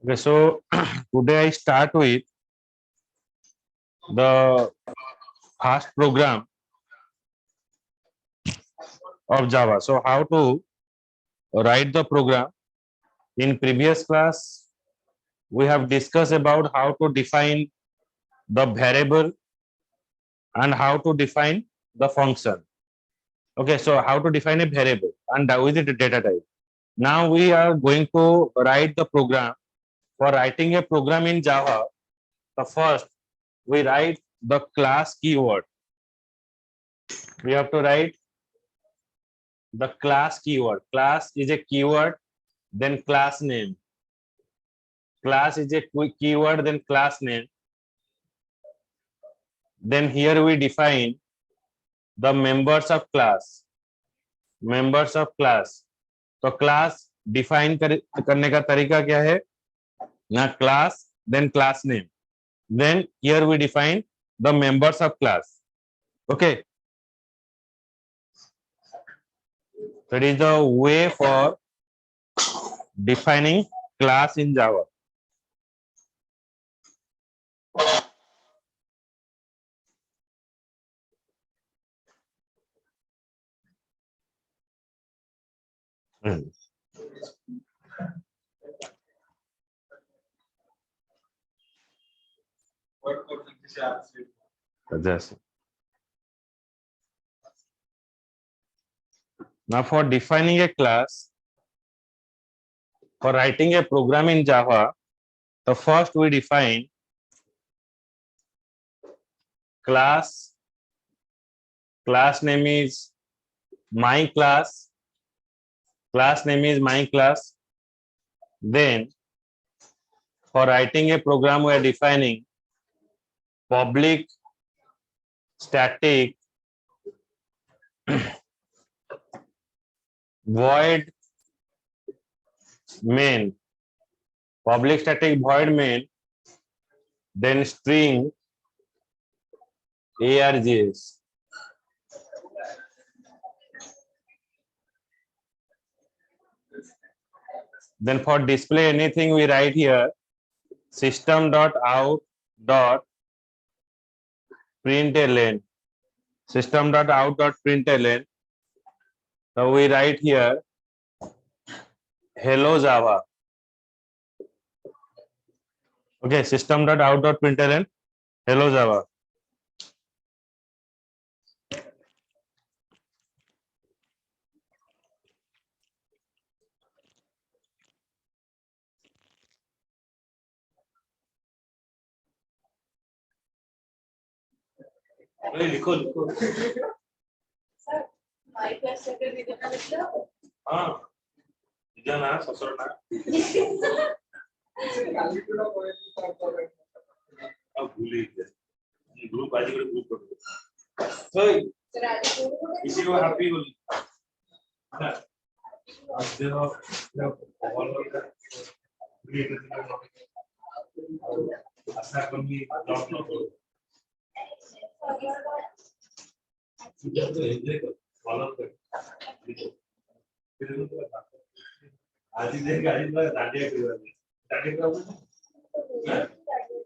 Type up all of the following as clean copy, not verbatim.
Okay, so today I start with the fast program of Java. So how to write the program. In previous class, we have discussed about how to define the variable and how to define the function. Okay, so how to define a variable and with the data type. Now we are going to write the program. For writing a program in Java, the first we write the class keyword. We have to write the class keyword. Class is a keyword, then class name. Class is a keyword, then class name. Then here we define the members of class. Members of class. तो class define करने का तरीका क्या है? ना class, then class name. Then here we define the members of class. Okay. That is the way for defining class in Java. Yes. Now for defining a class, for writing a program in Java, the first we define class. Class name is my class. Class name is my class. Then for writing a program, we are defining public static void main. Public static void main, then string args. Then for display anything, we write here system.out.println. System.out.println. So we write here hello Java. Okay, system.out.println hello Java. लिखो लिखो sir mic का second इधर ना लिख लो हां इधर ना ससुर ना अब भूल गए ग्रुप आज के ग्रुप कर दो ओए इसी को हैप्पी होली आज देखो ऑल का क्रिएट ऐसा कभी डॉट नो आज देख आज दांडिया दांडिया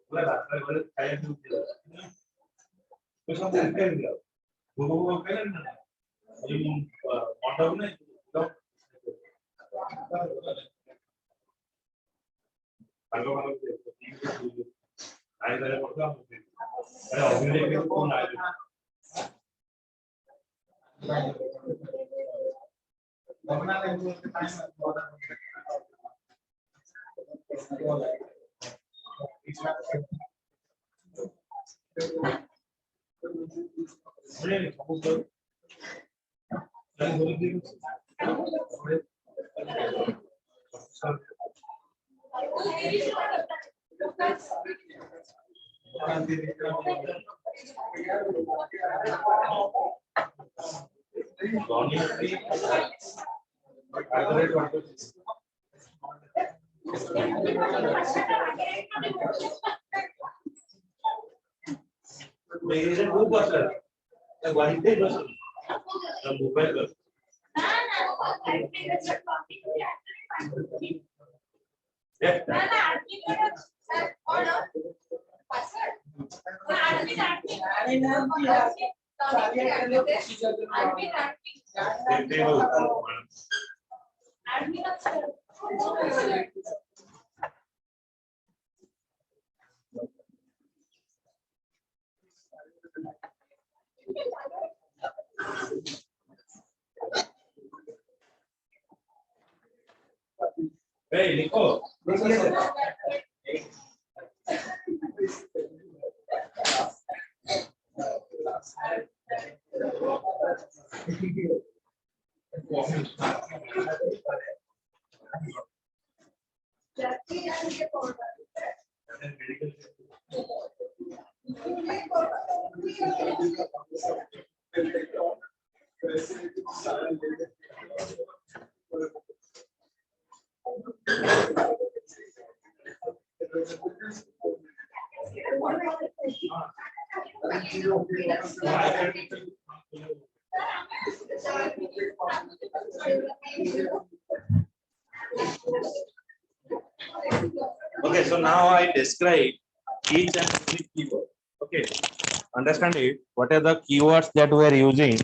पूरा रात भर खाया नहीं तो सब देखते हैं वो कहले ना ये मंडप में तो आगे वाला आए वाले पड़ता अरे अभिनय के कौन आए बना ले वो टाइम बहुत मेरे खूप असतात त्या वाढते बस मोबाईल कर ना Hey, Nico. Okay, so now I describe each and every keyword. Okay, understand it. What are the keywords that we are using?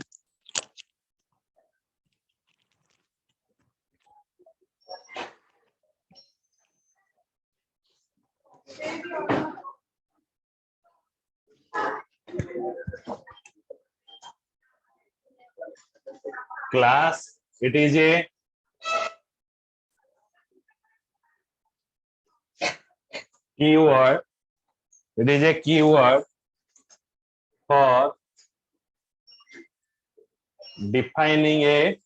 Class, it is a keyword. It is a keyword for defining a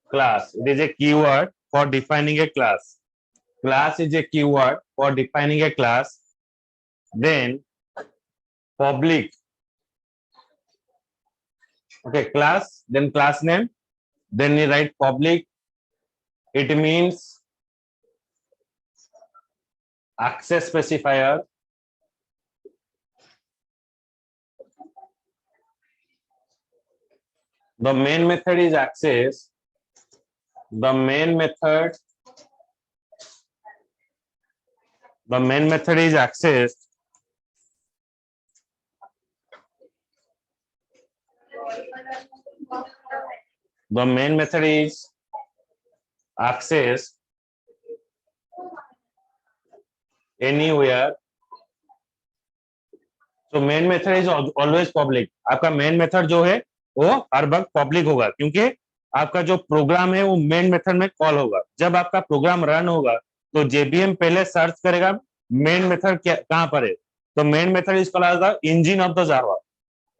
class. It is a keyword for defining a class. Class is a keyword for defining a class. Then public. Okay, class, then class name. Then you write public. It means access specifier. The main method is access. The main method is access. The main method is access anywhere. तो main method is always public. आपका main method जो है वो हर वक्त public होगा, क्योंकि आपका जो प्रोग्राम है वो मेन मेथड में कॉल होगा. जब आपका प्रोग्राम रन होगा तो जेबीएम पहले सर्च करेगा मेन मेथड कहां पर है. तो main method is called the engine of the Java.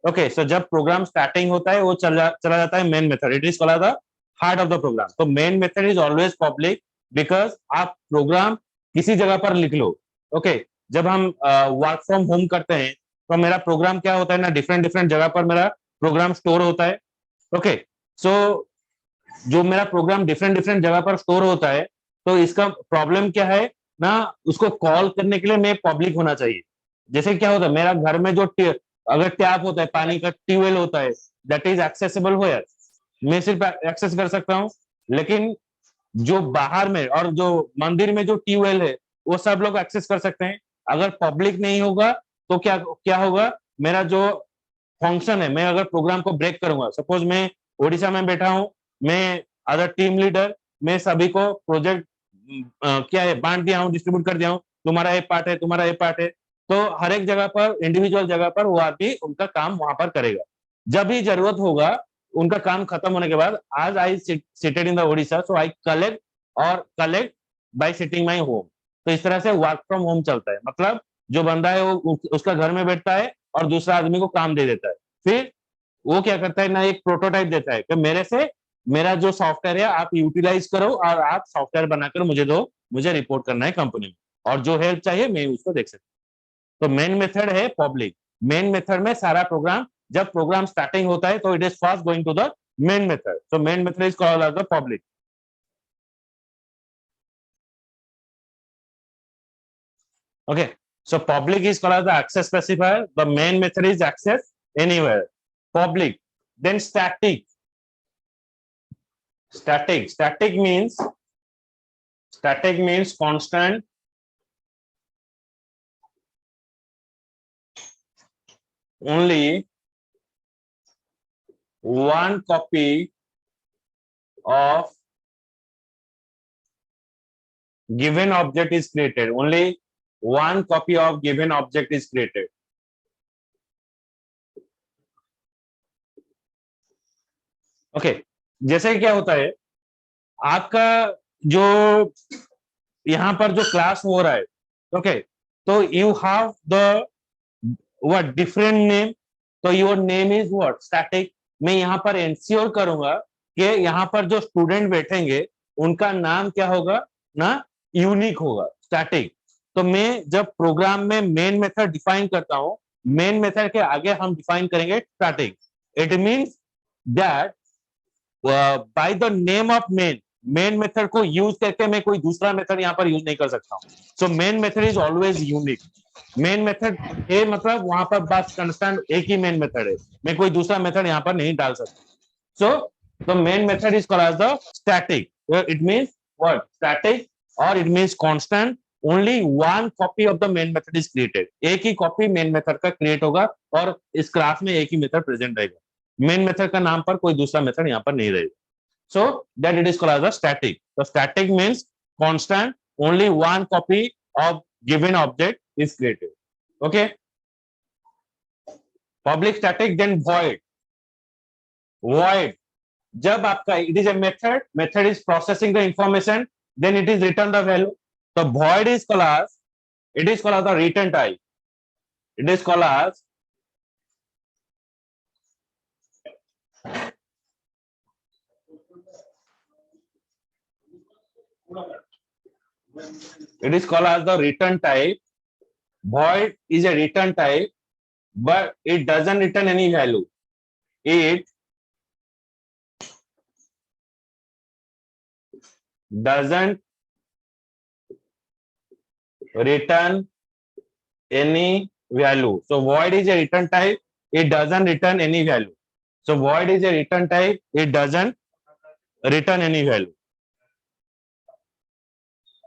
Okay, so जब प्रोग्राम स्टार्टिंग होता है वो चला जाता है main method. It is called the heart of the program. तो main method is always public because आप प्रोग्राम किसी जगह पर लिख लो. ओके, जब हम वर्क फ्रॉम होम करते हैं तो मेरा प्रोग्राम क्या होता है ना, डिफरेंट डिफरेंट जगह पर मेरा प्रोग्राम स्टोर होता है. ओके, सो जो मेरा प्रोग्राम डिफरेंट डिफरेंट जगह पर स्टोर होता है तो इसका प्रॉब्लम क्या है ना, उसको कॉल करने के लिए मैं पब्लिक होना चाहिए. जैसे क्या होता है, मेरा घर में जो अगर टैप होता है, पानी का ट्यूबवेल होता है, दैट इज एक्सेसिबल होयर. मैं सिर्फ एक्सेस कर सकता हूँ, लेकिन जो बाहर में और जो मंदिर में जो ट्यूबवेल है वो सब लोग एक्सेस कर सकते हैं. अगर पब्लिक नहीं होगा तो क्या क्या होगा, मेरा जो फंक्शन है, मैं अगर प्रोग्राम को ब्रेक करूंगा, सपोज मैं ओडिशा में बैठा हूं, मैं अदर टीम लीडर, मैं सभी को प्रोजेक्ट क्या है बांट दिया हूं, डिस्ट्रीब्यूट कर दिया हूं, तुम्हारा ये पार्ट है, तुम्हारा ये पार्ट है. तो हर एक जगह पर, इंडिविजुअल जगह पर वो आदमी उनका काम वहां पर करेगा. जब भी जरूरत होगा उनका काम खत्म होने के बाद, आज I sitted in the Odisha, so I collect by sitting my home. तो इस तरह से वर्क फ्रॉम होम चलता है. मतलब जो बंदा है वो उसका घर में बैठता है और दूसरा आदमी को काम दे देता है. फिर वो क्या करता है ना, एक प्रोटोटाइप देता है कि मेरे से मेरा जो सॉफ्टवेयर है आप यूटिलाइज करो और आप सॉफ्टवेयर बनाकर मुझे दो, मुझे रिपोर्ट करना है कंपनी में, और जो हेल्प चाहिए मैं उसको देख सकता हूँ. तो मेन मेथड है पब्लिक. मेन मेथड में सारा प्रोग्राम, जब प्रोग्राम स्टार्टिंग होता है तो it is first going to the main method. So main method is called as the public. Okay, so public is called as the access specifier. The main method is access anywhere. Public. Then static. Static means constant. only one copy of given object is created. Only one copy of given object is created. Okay जैसे क्या होता है आपका जो यहाँ पर जो class हो रहा है ओके तो you have the what different name to your name is what static मैं यहाँ पर इंश्योर करूंगा कि यहाँ पर जो स्टूडेंट बैठेंगे उनका नाम क्या होगा ना यूनिक होगा स्टैटिक तो मैं जब प्रोग्राम में मेन मेथड डिफाइन करता हूं मेन मेथड के आगे हम डिफाइन करेंगे static it means that by the name of main method को यूज करके मैं कोई दूसरा मेथड यहाँ पर यूज नहीं कर सकता हूँ so main method is always unique main method ए मतलब वहां पर बस कंस्टेंट एक ही मेन मेथड है मैं कोई दूसरा मेथड यहाँ पर नहीं डाल सकता so the main method is called as the static it means what static और it means constant only one copy of the main method is created एक ही कॉपी मेन मेथड का क्रिएट होगा और इस क्लास में एक ही मेथड प्रेजेंट रहेगा मेन मेथड का नाम पर कोई दूसरा मेथड यहाँ पर नहीं रहेगा so that it is called as a static so static means constant only one copy of given object is created okay public static then void जब आपका it is a method is processing the information then it is return the value so void is called as it is called as the return type it is called as it is called as the return type void is a return type but it doesn't return any value it doesn't return any value so void is a return type it doesn't return any value so void is a return type it doesn't return any value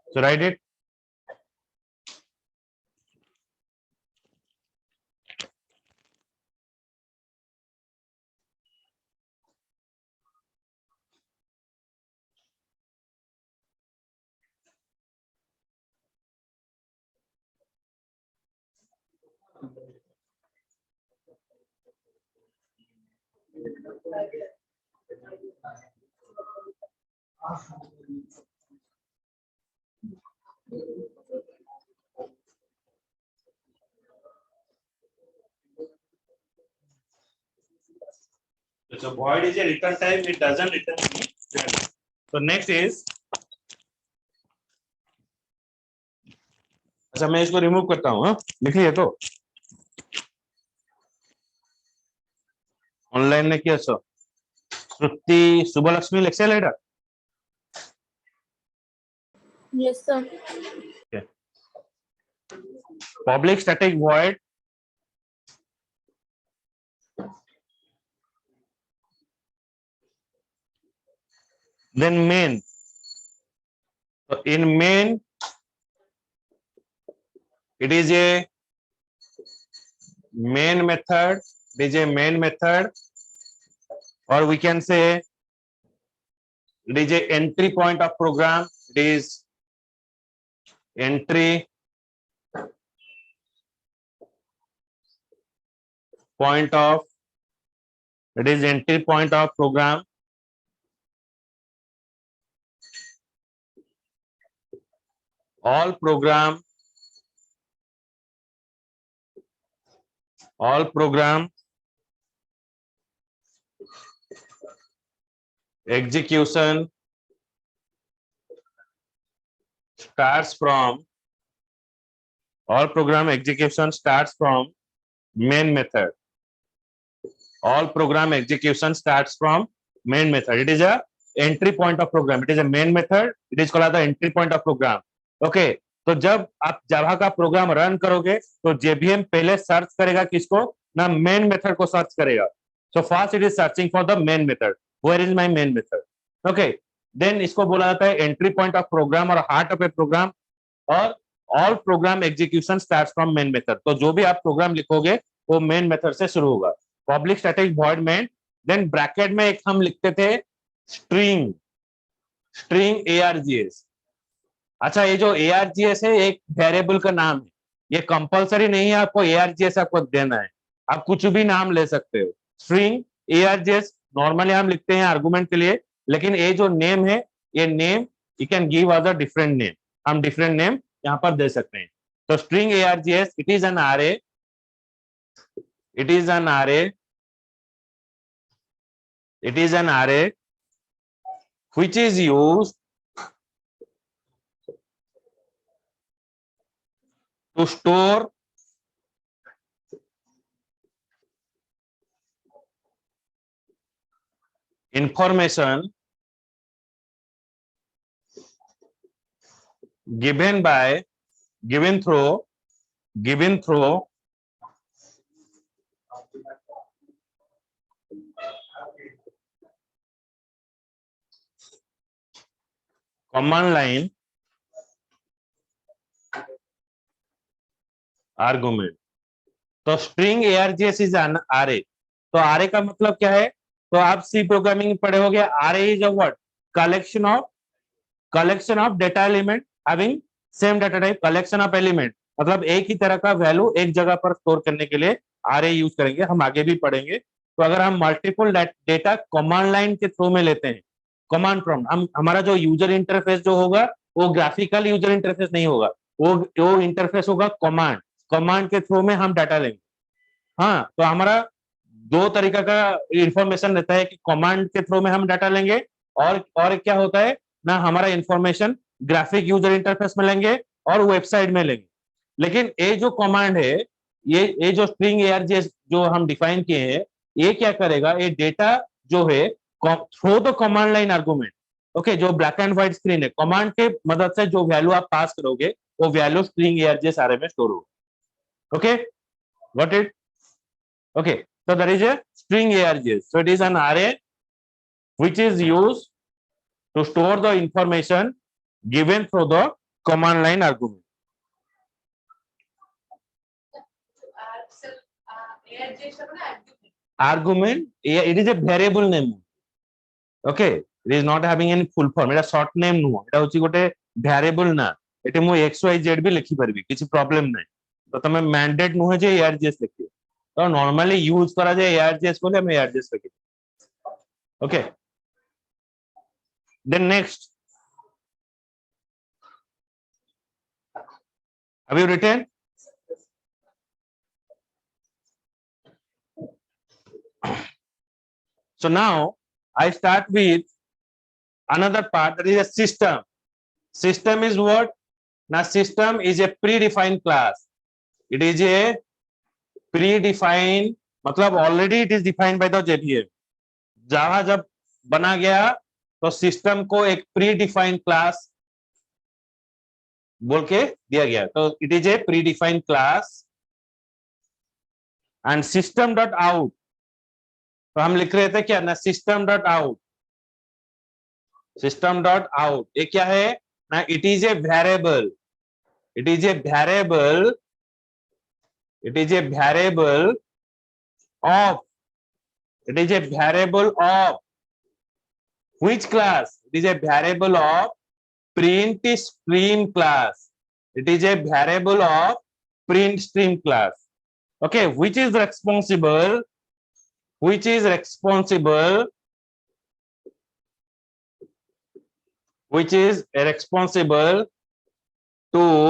so write it so void is a return type it doesn't return any value so next is अच्छा मैं इसको remove करता हूँ लिखिए तो online ने किया so Shruti Subbalakshmi lecture letter Yes, sir. okay. Public static void then main so in main it is a main method it is a main method or we can say it is a entry point of program it is entry point of it is entry point of program all program execution starts from all program execution starts from main method all program execution starts from main method it is a entry point of program it is a main method it is called as the entry point of program okay तो जब आप जावा का program run करोगे तो JVM पहले search करेगा किसको ना मेन मेथड को सर्च करेगा so first it is searching for the main method where is my main method okay then इसको बोला जाता है एंट्री पॉइंट ऑफ प्रोग्राम और हार्ट ऑफ ए प्रोग्राम और all program execution starts from main method तो जो भी आप प्रोग्राम लिखोगे वो मेन मेथड से शुरू होगा। Public static void main, then bracket में एक हम लिखते थे स्ट्रिंग, स्ट्रिंग args। अच्छा, ये जो args है एक वेरिएबल का नाम है, ये कंपलसरी नहीं है आपको args आपको देना है, आप कुछ भी नाम ले सकते हो। स्ट्रिंग args नॉर्मली हम लिखते हैं आर्गुमेंट के लिए, लेकिन ये जो नेम है, ये name you can give us a different name, हम डिफरेंट नेम यहाँ पर दे सकते हैं। तो string args it is an array, it is an array, it is an array which is used to store information given by, given through command line argument। तो string args is an array। तो array का मतलब क्या है? तो आप सी programming पढ़े होगे, array is a what, collection of data element having same data type, collection of element, मतलब एक ही तरह का वैल्यू एक जगह पर स्टोर करने के लिए array यूज करेंगे, हम आगे भी पढ़ेंगे। तो अगर हम मल्टीपल डेटा कमांड लाइन के थ्रू में लेते हैं, कमांड प्रॉम्प्ट, हम हमारा जो यूजर इंटरफेस जो होगा वो ग्राफिकल यूजर इंटरफेस नहीं होगा, वो इंटरफेस होगा कमांड के थ्रू में हम डाटा लेंगे। हाँ, तो हमारा दो तरीका का इंफॉर्मेशन रहता है कि कमांड के थ्रू में हम डाटा लेंगे, और क्या होता है ना, हमारा इंफॉर्मेशन ग्राफिक यूजर इंटरफेस में लेंगे और वेबसाइट में लेंगे। लेकिन ये जो कमांड है, ये जो स्ट्रिंग args जो हम डिफाइन किए हैं, ये क्या करेगा, ये डेटा जो है through the command line argument, okay, जो ब्लैक एंड व्हाइट स्क्रीन है, कमांड के मदद से जो वैल्यू आप पास करोगे वो वैल्यू स्ट्रिंग args array में स्टोर होगा। Okay, got it? Okay, so there is a string args. So it is an array which is used to store the information given through the command line argument. Argument, it is a variable name. Okay, it is not having any full form. It is short name नुह, এটা হচ্ছে গোটে variable না, এটা মু xyz भी লিখি পারবি, কিছু প্রবলেম নাই। তো তুমি ম্যান্ডেট নুহে যে args লিখিও, तो नॉर्मली यूज करा जाए args बोले हम args लिखे। Okay, then next, have you written? So now I start with another part, that is a system. System is what? Now system is a predefined class. It is a predefined, मतलब already it is defined by the JVM. जावा जब बना गया तो system को एक predefined class बोल के दिया गया, तो it is a predefined class and system dot out, तो हम लिख रहे थे क्या ना, system dot out, system dot out ये क्या है ना, it is a variable, it is a variable, it is a variable of, it is a variable of which class? It is a variable of print stream class. It is a variable of print stream class. Okay, which is responsible to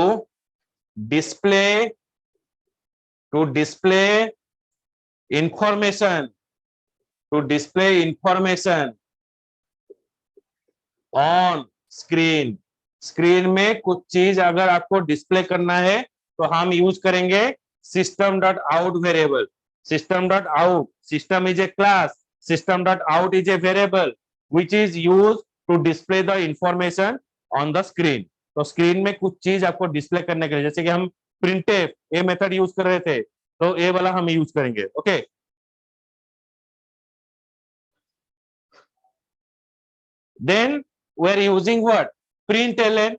display information, on screen. Screen में कुछ चीज अगर आपको display करना है तो हम use करेंगे system dot out variable. System dot out, system is a class, system dot out is a variable which is used to display the information on the screen. तो स्क्रीन में कुछ चीज आपको डिस्प्ले करने के लिए, जैसे कि हम printf ये मेथड यूज कर रहे थे, तो ये वाला हम यूज करेंगे। Okay, then we are using what? Println,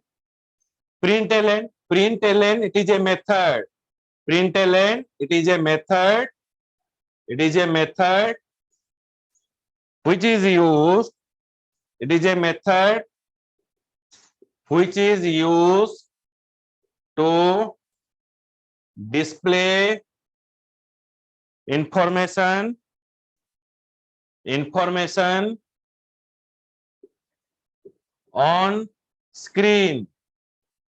it is a method, println, it is a method, it is a method which is used, it is a method which is used to display information on screen.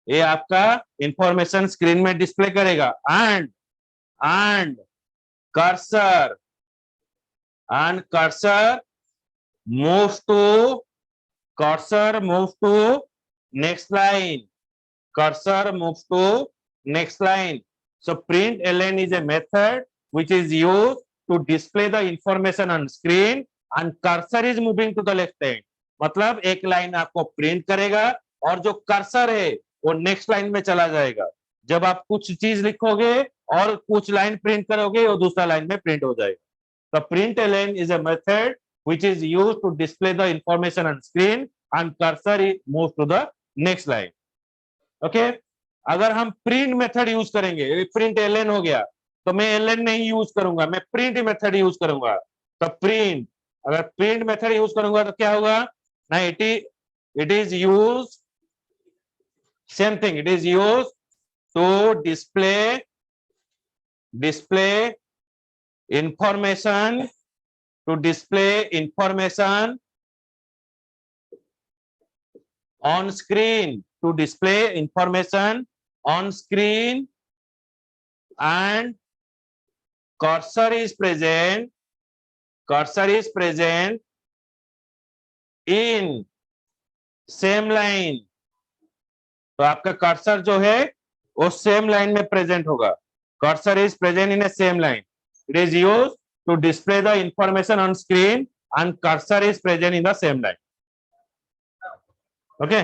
ये आपका information screen में display करेगा and cursor moves to next line. Cursor moves to next line. So println is a method which is used to display the information on screen and cursor is moving to the left hand. मतलब एक line आपको print करेगा और जो cursor है वो next line में चला जाएगा. जब आप कुछ चीज लिखोगे और कुछ लाइन प्रिंट करोगे वो दूसरा लाइन में प्रिंट हो जाएगा. The println is a method which is used to display the information on screen and cursor is moved to the next line. Okay? अगर हम प्रिंट मेथड यूज करेंगे, प्रिंट ln हो गया तो मैं ln नहीं यूज करूंगा, मैं प्रिंट मेथड यूज करूंगा. तो प्रिंट, अगर प्रिंट मेथड यूज करूंगा तो क्या होगा ना, it is used, same thing, it is used to display information on screen, to display information on screen and cursor is present in same line. तो आपका कर्सर जो है वो सेम लाइन में प्रेजेंट होगा. Cursor is present in a same line. It is used to display the information on screen and cursor is present in the same line. Okay.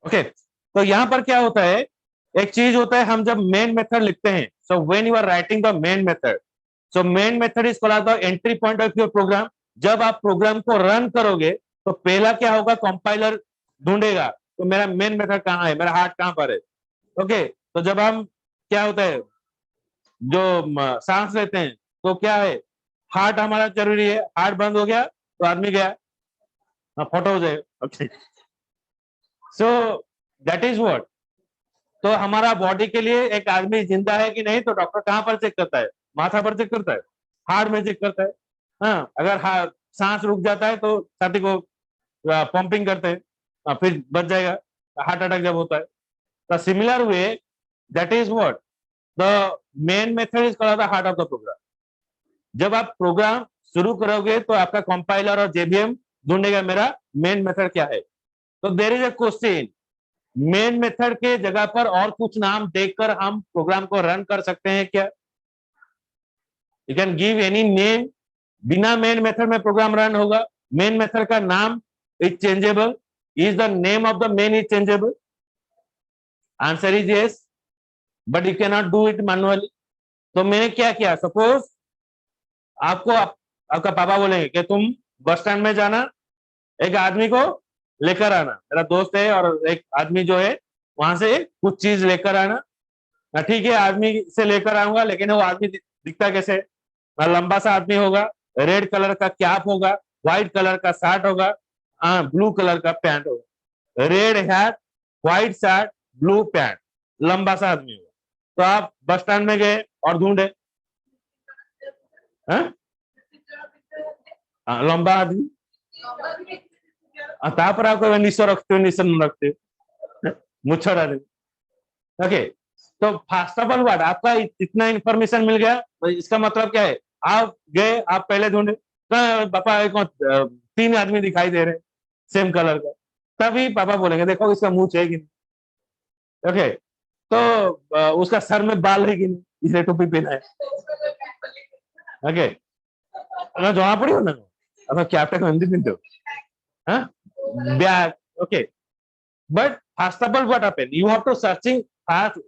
Okay, तो यहां पर क्या होता है, एक चीज होता है हम जब मेन मेथड लिखते हैं. So when you are writing the main method, so main method is called the entry point of your program. जब आप प्रोग्राम को रन करोगे तो पहला क्या होगा, कंपाइलर ढूंढेगा तो मेरा मेन मेथड कहाँ है, मेरा हार्ट कहाँ पर है. ओके, तो जब हम क्या होता है, जो सांस लेते हैं तो क्या है, हार्ट हमारा जरूरी है. हार्ट बंद हो गया तो आदमी गया, फोटो हो जाए. Okay, so that is what. तो हमारा बॉडी के लिए एक आदमी जिंदा है कि नहीं, तो डॉक्टर कहाँ पर चेक करता है, माथा पर चेक करता है, हार्ट में चेक करता है. हाँ, अगर सांस रुक जाता है तो छाती को पंपिंग करते हैं, फिर बच जाएगा हार्ट अटैक जब होता है. The similar way, that is what the main method is called the heart of the program. जब आप प्रोग्राम शुरू करोगे तो आपका कंपाइलर और जेबीएम ढूंढेगा मेरा मेन मेथड क्या है. तो there is a question, main method के जगह पर और कुछ नाम देखकर हम प्रोग्राम को रन कर सकते हैं क्या? You can give any name. बिना मेन मेथड में प्रोग्राम रन होगा. मेन मेथड का नाम is changeable. Is the name of the main is changeable? Answer is yes, but you can not do it manually. तो मैंने क्या किया, suppose आपको आपका पापा बोलेंगे कि तुम बस स्टैंड में जाना, एक आदमी को लेकर आना. मेरा दोस्त है और एक आदमी जो है वहां से कुछ चीज लेकर आना. ठीक है, आदमी से लेकर आऊंगा, लेकिन वो आदमी दिखता कैसे, लंबा सा आदमी होगा, रेड कलर का कैप होगा, व्हाइट कलर का शर्ट होगा, ब्लू कलर का पैंट होगा. Red hat, white shirt, blue pant, लंबा सा आदमी होगा. तो आप बस स्टैंड में गए और ढूंढे, लंबा आदमी. तापर आपको निशो रखते हो, निशो रखते हो, मुच्छड़ आदमी. ओके, तो फर्स्ट ऑफ ऑल व्हाट, आपका इतना इंफॉर्मेशन मिल गया. तो इसका मतलब क्या है, आप गए, आप पहले ढूंढे, पापा को 3 आदमी दिखाई दे रहे सेम कलर का, तभी पापा बोलेंगे देखो इसका मुंह है कि नहीं. ओके, तो उसका सर में बाल है कि नहीं, इसलिए टोपी पहना है. ओके, अगर जमा पड़ी हो ना, अगर कैप्टन हिंदी पिनते हो, हाँ, bag. Okay, but first of all what happen, you have to searching.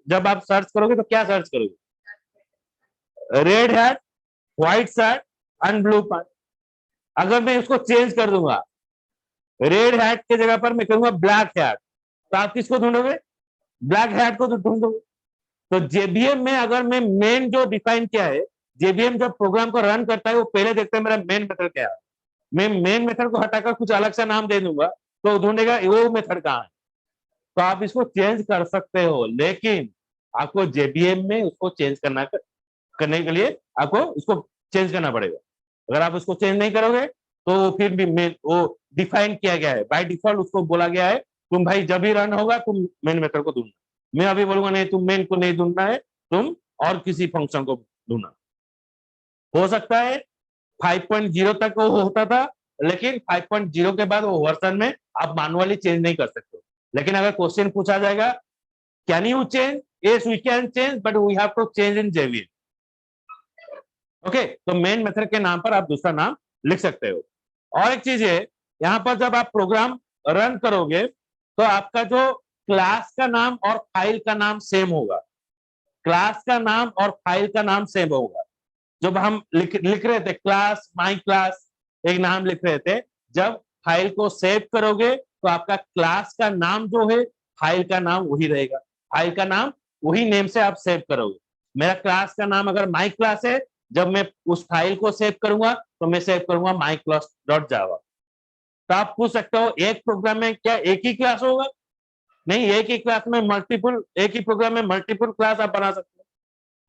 जब आप सर्च करोगे तो क्या सर्च करोगे, red hat, white shirt and blue pant. अगर मैं उसको चेंज कर दूंगा रेड हैट की जगह पर मैं कहूंगा ब्लैक हैट, तो आप किसको ढूंढोगे? ब्लैक हैट को तो ढूंढोगे। तो जेबीएम में अगर मैं मेन जो डिफाइन किया है, जेबीएम जब प्रोग्राम को रन करता है वो पहले देखता है मेरा मेन मेथड क्या है। मैं मेन मेथड को हटाकर कुछ अलग सा नाम दे दूंगा तो ढूंढेगा वो मेथड कहाँ है। तो आप इसको चेंज कर सकते हो, लेकिन आपको जेबीएम में उसको चेंज करने के लिए आपको उसको चेंज करना पड़ेगा। अगर आप उसको चेंज नहीं करोगे तो फिर भी वो डिफाइन किया गया है बाय डिफॉल्ट, उसको बोला गया है तुम भाई जब भी रन होगा तुम मेन मेथड को ढूंढना। मैं अभी बोलूंगा नहीं तुम मेन को नहीं ढूंढना है, तुम और किसी फंक्शन को ढूंढना। हो सकता है 5.0 तक वो होता था, लेकिन 5.0 के बाद वो वर्जन में आप मैनुअली चेंज नहीं कर सकते। लेकिन अगर क्वेश्चन पूछा जाएगा can you change, yes we can change but we have to change in JVM. Okay, तो मेन मेथड के नाम पर आप दूसरा नाम लिख सकते हो। और एक चीज है, यहाँ पर जब आप प्रोग्राम रन करोगे तो आपका जो क्लास का नाम और फाइल का नाम सेम होगा। क्लास का नाम और फाइल का नाम सेम होगा। जब हम लिख रहे थे क्लास माई क्लास एक नाम लिख रहे थे, जब फाइल को सेव करोगे तो आपका क्लास का नाम जो है फाइल का नाम वही रहेगा। फाइल का नाम वही नेम से आप सेव करोगे। मेरा क्लास का नाम अगर माई क्लास है, जब मैं उस फाइल को सेव करूंगा तो मैं सेव करूंगा माई क्लास डॉट जावा। तो आप पूछ सकते हो एक प्रोग्राम में क्या एक ही क्लास होगा? नहीं, एक ही क्लास में मल्टीपल, एक ही प्रोग्राम में मल्टीपल क्लास आप बना सकते हो।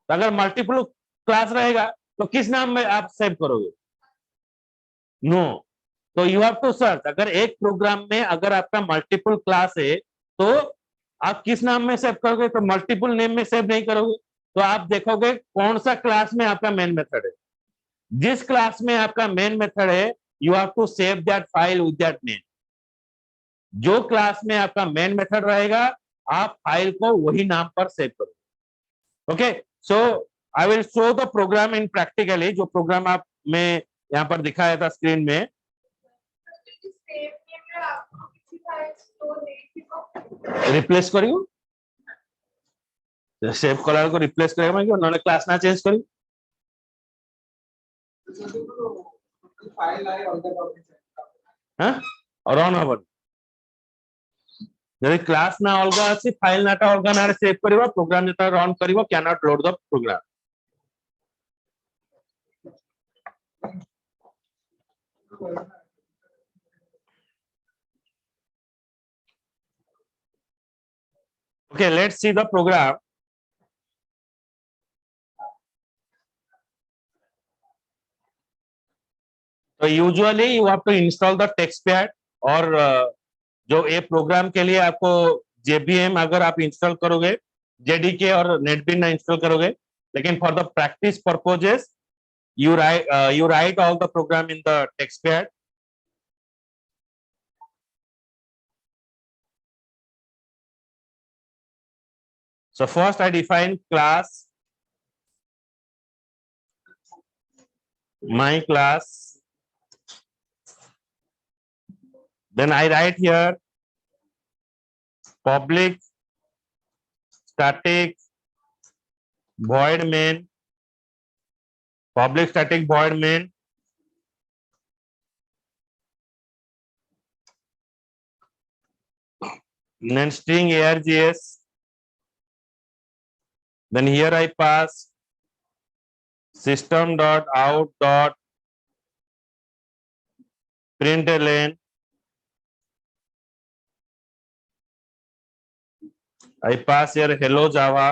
तो अगर मल्टीपल क्लास रहेगा तो किस नाम में आप सेव करोगे? नो, तो यू हैव टू सर्च। अगर एक प्रोग्राम में अगर आपका मल्टीपल क्लास है तो आप किस नाम में सेव करोगे? तो मल्टीपल नेम में सेव नहीं करोगे। तो आप देखोगे कौन सा क्लास में आपका मेन मेथड है। जिस क्लास में आपका मेन मेथड है you have to save that file with that name. जो क्लास में आपका मेन मेथड रहेगा आप फाइल को वही नाम पर सेव करोगे। Okay, so I will show the program in practically. जो प्रोग्राम आप मैं यहाँ पर दिखाया था स्क्रीन में, रिप्लेस करियो सेव कलर को रिप्लेस करेगा कि उन्होंने क्लास ना चेंज करी। हाँ, और ऑन हवन যদি ক্লাস না অলগা আছে ফাইল নাটা অলগা না সেভ করিবা प्रोग्राम যেটা রান করিব cannot load the program। Okay, let's see the program। तो usually you have to install the TextPad, और जो ये प्रोग्राम के लिए आपको जेबीएम अगर आप इंस्टॉल करोगे, जेडीके और नेटबीन ना इंस्टॉल करोगे, लेकिन for the practice purposes you write all the program in the TextPad। So first I define class, my class, then I write here public static void main, public static void main, then string args, then here I pass system dot out dot println, I pass here hello Java।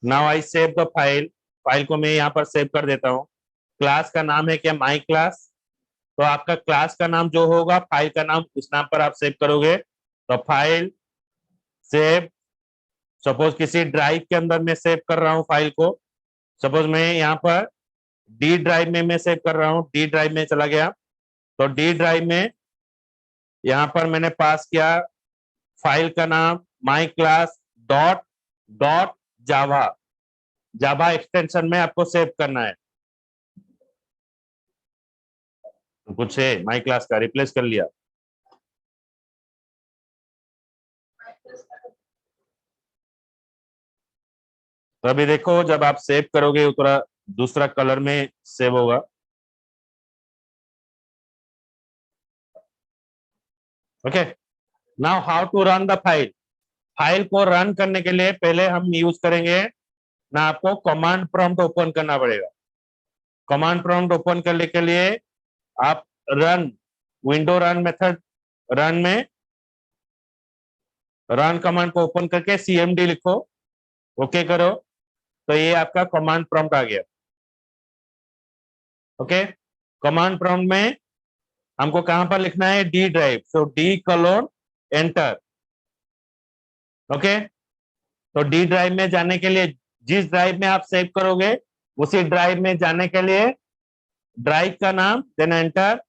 Now I save the file। File को मैं यहाँ पर save कर देता हूँ। Class का नाम है क्या? My class. तो आपका क्लास का नाम जो होगा फाइल का नाम उस नाम पर आप सेव करोगे। तो फाइल सेव, सपोज किसी ड्राइव के अंदर मैं सेव कर रहा हूँ फाइल को। सपोज मैं यहाँ पर डी ड्राइव में मैं सेव कर रहा हूँ, डी ड्राइव में चला गया। तो डी ड्राइव में यहाँ पर मैंने पास किया फाइल का नाम my class dot dot Java. Java extension में आपको सेव करना है। तो कुछ है माई क्लास का रिप्लेस कर लिया। तो अभी देखो जब आप सेव करोगे वो थोड़ा दूसरा कलर में सेव होगा। Okay, now how to run the file. File को रन करने के लिए पहले हम यूज करेंगे ना, आपको कमांड प्रॉम्प्ट ओपन करना पड़ेगा। कमांड प्रॉम्प्ट ओपन करने के लिए आप run, window run method, run में रन कमांड को ओपन करके cmd लिखो, ओके करो, तो ये आपका कमांड प्रॉम्प्ट आ गया। ओके, कमांड प्रॉम्प्ट में हमको कहां पर लिखना है, डी ड्राइव, सो डी कलोन एंटर। ओके, तो डी ड्राइव में जाने के लिए, जिस ड्राइव में आप सेव करोगे उसी ड्राइव में जाने के लिए ड्राइव का नाम, then enter.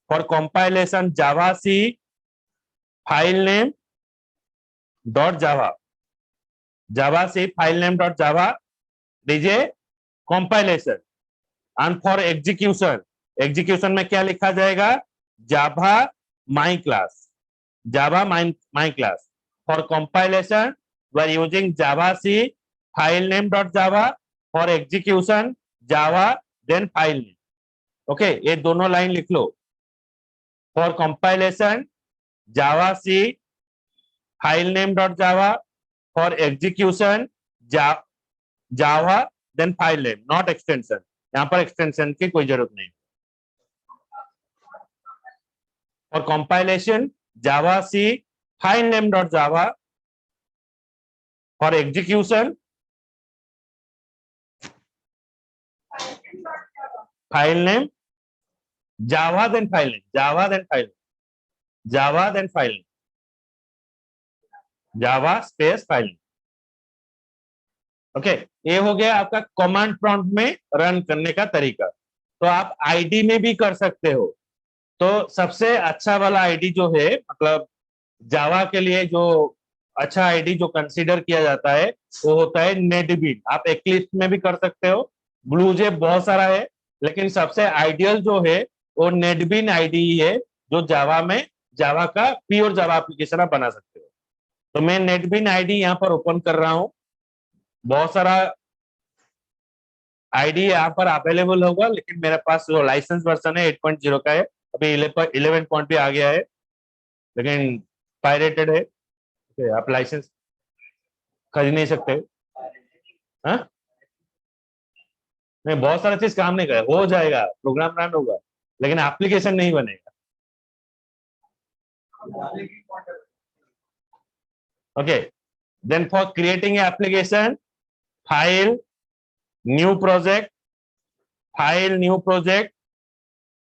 For compilation javac file name dot Java, javac file name dot Java DJ compilation. And for execution, execution में क्या लिखा जाएगा, Java my class, Java my class. For compilation we are using java c file name dot java, for execution java then file name। Okay, ये दोनों line लिख लो। For compilation javac file name dot Java, for execution Java then file name, not extension. यहां पर extension की कोई जरूरत नहीं। For compilation javac file name dot Java, for execution file name Java then file name, Java then file, Java then file, Java space file. Okay, ये हो गया आपका कमांड प्रॉम्प्ट में रन करने का तरीका। तो आप आईडी में भी कर सकते हो। तो सबसे अच्छा वाला आईडी जो है, मतलब जावा के लिए जो अच्छा आईडी जो कंसीडर किया जाता है वो होता है नेटबीन। आप एक्लिप्स में भी कर सकते हो, ब्लूजेप बहुत सारा है, लेकिन सबसे आइडियल जो है वो नेटबीन आईडी ही है, जो जावा में, जावा का प्योर जावा एप्लीकेशन आप बना सकते हो। तो मैं नेटबीन आईडी यहाँ पर ओपन कर रहा हूं। बहुत सारा आईडी यहाँ पर अवेलेबल होगा, लेकिन मेरे पास जो लाइसेंस वर्जन है 8.0 का है, अभी 11 पॉइंट भी आ गया है, लेकिन पायरेटेड है। आप लाइसेंस खरीद नहीं सकते। हाँ, नहीं, बहुत सारा चीज काम नहीं करे, हो जाएगा, प्रोग्राम रन होगा, लेकिन एप्लीकेशन नहीं बनेगा। Okay, then for creating application, file new project, file new project,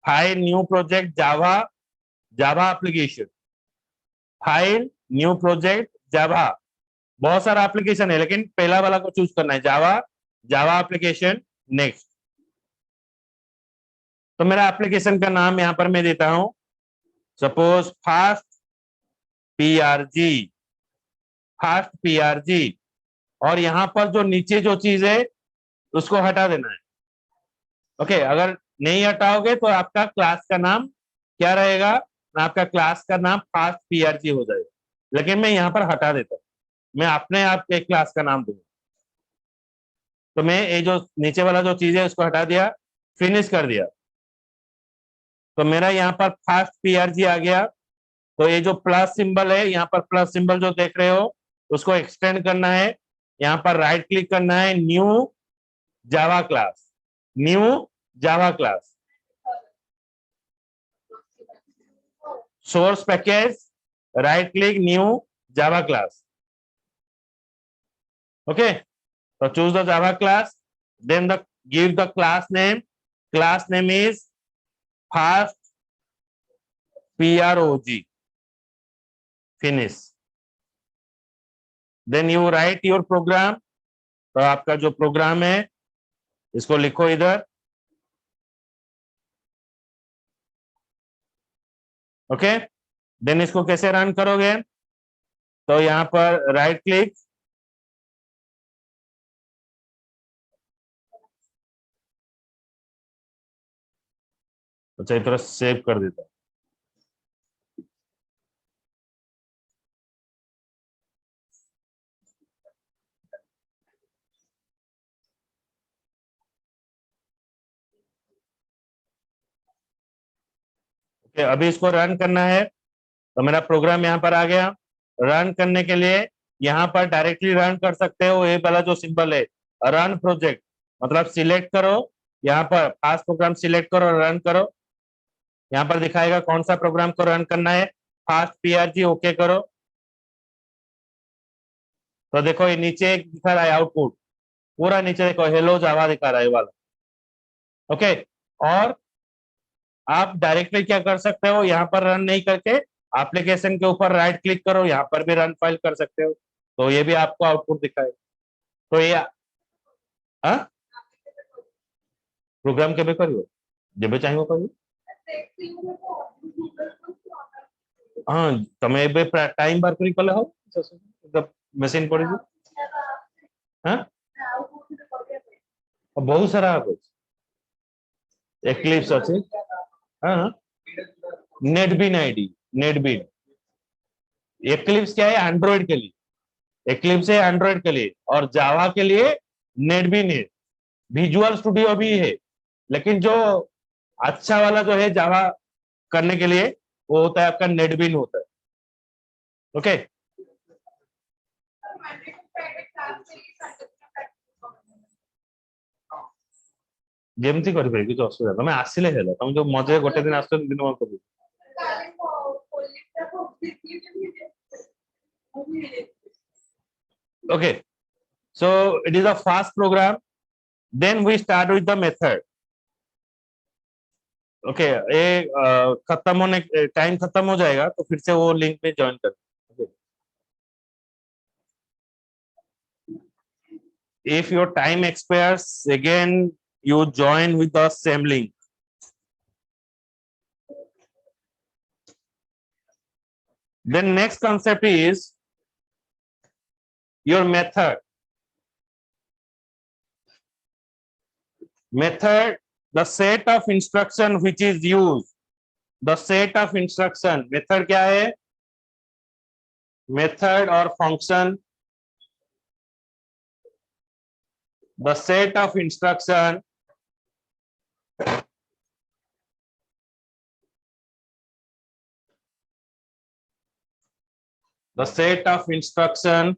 file new project Java, Java application, file new project Java. बहुत सारा एप्लीकेशन है, लेकिन पहला वाला को चूज करना है, जावा, जावा एप्लीकेशन, नेक्स्ट। तो मेरा एप्लीकेशन का नाम यहां पर मैं देता हूं, suppose fast PRG, fast PRG. और यहां पर जो नीचे जो चीज है उसको हटा देना है। ओके, अगर नहीं हटाओगे तो आपका क्लास का नाम क्या रहेगा, आपका क्लास का नाम फास्ट पीआरजी हो जाएगा, लेकिन मैं यहां पर हटा देता हूं, मैं अपने आप के क्लास का नाम दूंगा। तो मैं ये जो नीचे वाला जो चीज है उसको हटा दिया, फिनिश कर दिया, तो मेरा यहाँ पर फास्ट पीआरजी आ गया। तो ये जो प्लस सिंबल है, यहाँ पर प्लस सिंबल जो देख रहे हो उसको एक्सटेंड करना है, यहाँ पर राइट क्लिक करना है, new Java class, new Java class, source package, right click, new Java class. Okay, तो choose the Java class, then the give the class name is first PROG, finish. Then you write your program, तो आपका जो programme है इसको लिखो इधर। Okay, then इसको कैसे रन करोगे, तो यहां पर राइट क्लिक, अच्छा इस तरह सेव कर देता हूं। ओके, अभी इसको रन करना है, तो मेरा प्रोग्राम यहाँ पर आ गया। रन करने के लिए यहाँ पर डायरेक्टली रन कर सकते हो, ये वाला जो सिंबल है रन प्रोजेक्ट, मतलब सिलेक्ट करो, यहाँ पर फास्ट प्रोग्राम सिलेक्ट करो और रन करो। यहाँ पर दिखाएगा कौन सा प्रोग्राम को रन करना है, फास्ट PRG ओके करो। तो देखो ये नीचे एक दिखा रहा है आउटपुट, पूरा नीचे देखो हेलो जावा दिखा रहा है ये वाला। ओके, और आप डायरेक्टली क्या कर सकते हो, यहाँ पर रन नहीं करके एप्लीकेशन के ऊपर राइट क्लिक करो, यहाँ पर भी रन फाइल कर सकते हो, तो ये भी आपको आउटपुट दिखाए। तो ये प्रोग्राम केबे करियो, जेबे चाहिए करियो। हाँ, તમે બે ટાઈમ બાર કરી કલે હો મશીન પડી ગયું। हाँ, बहुत सारा एक्लिप्स अच्छे। हाँ, नेटबीन आईडी, नेटबीन। एक्लिप्स क्या है, एंड्रॉइड के लिए, एक्लिप्स है एंड्रॉइड के लिए, और जावा के लिए नेटबीन है। विजुअल स्टूडियो भी है, लेकिन जो अच्छा वाला जो है जावा करने के लिए वो होता है आपका नेटबीन होता है। ओके, ଯେମିତି କରିପାରିବେ କିଛି ଅସୁବିଧା, ତମେ ଆସିଲେ ହେଲା, ତମେ ଯୋଉ ମଝିରେ ଗୋଟେ ଦିନ ଆସୁଛ ଦିନ ମାନ କରିବ। Okay, so it is a fast program, then we start with the method। Okay, ये खत्म होने टाइम खत्म हो जाएगा तो फिर से वो लिंक पे ज्वाइन कर। If your time expires again, you join with the same link। Then next concept is your method। Method, the set of instruction which is used, the set of instruction। method क्या है, method or function, the set of instruction the set of instruction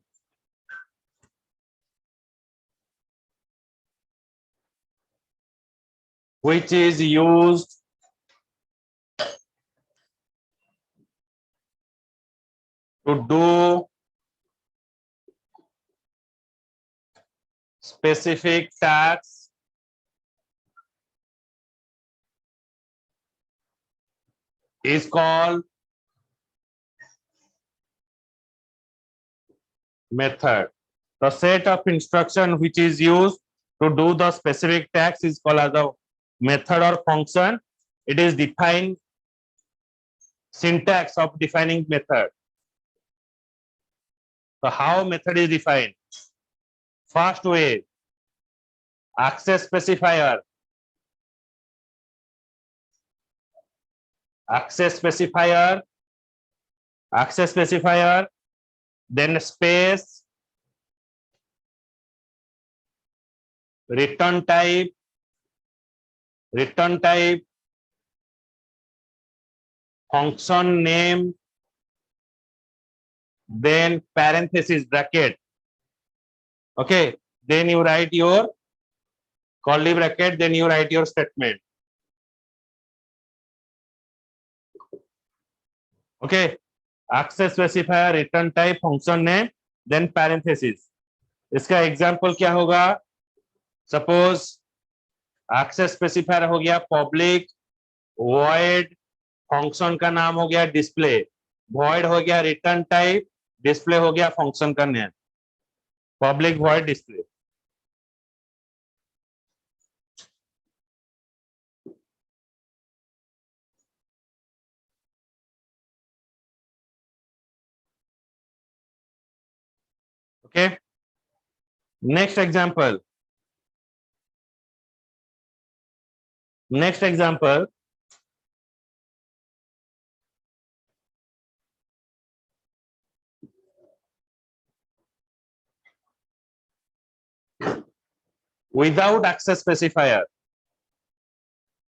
which is used to do specific tasks is called method। The set of instruction which is used to do the specific task is called as a method or function। It is defined syntax of defining method। So how method is defined? First way, access specifier, access specifier, access specifier, then space, return type, return type, function name, then parenthesis bracket। Okay, then you write your curly bracket, then you write your statement। Okay, access specifier, return type, function name, then parenthesis। इसका example क्या होगा, suppose access specifier हो गया public void, function का नाम हो गया display, void हो गया रिटर्न टाइप, डिस्प्ले हो गया फंक्शन का name, public void display. Okay, next example, next example, without access specifier।